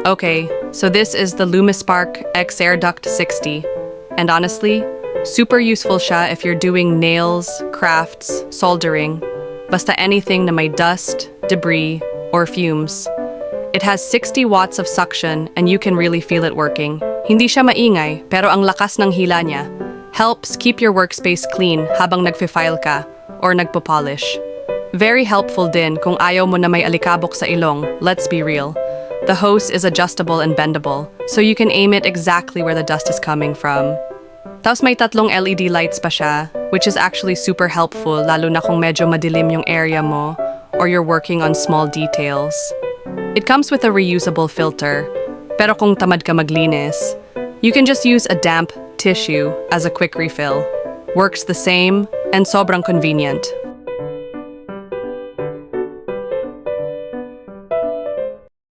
Okay, so this is the LUMISPARK xAIRDUCT60. And honestly, super useful siya if you're doing nails, crafts, soldering, basta anything na may dust, debris, or fumes. It has 60 watts of suction and you can really feel it working. Hindi siya maingay, pero ang lakas ng hila niya helps keep your workspace clean habang nagfi-file ka or nagpo-polish. Very helpful din kung ayaw mo na may alikabok sa ilong, let's be real. The hose is adjustable and bendable, so you can aim it exactly where the dust is coming from. Tapos may tatlong LED lights pa siya, which is actually super helpful lalo na kung medyo madilim yung area mo or you're working on small details. It comes with a reusable filter, pero kung tamad ka maglinis, you can just use a damp tissue as a quick refill. Works the same and sobrang convenient.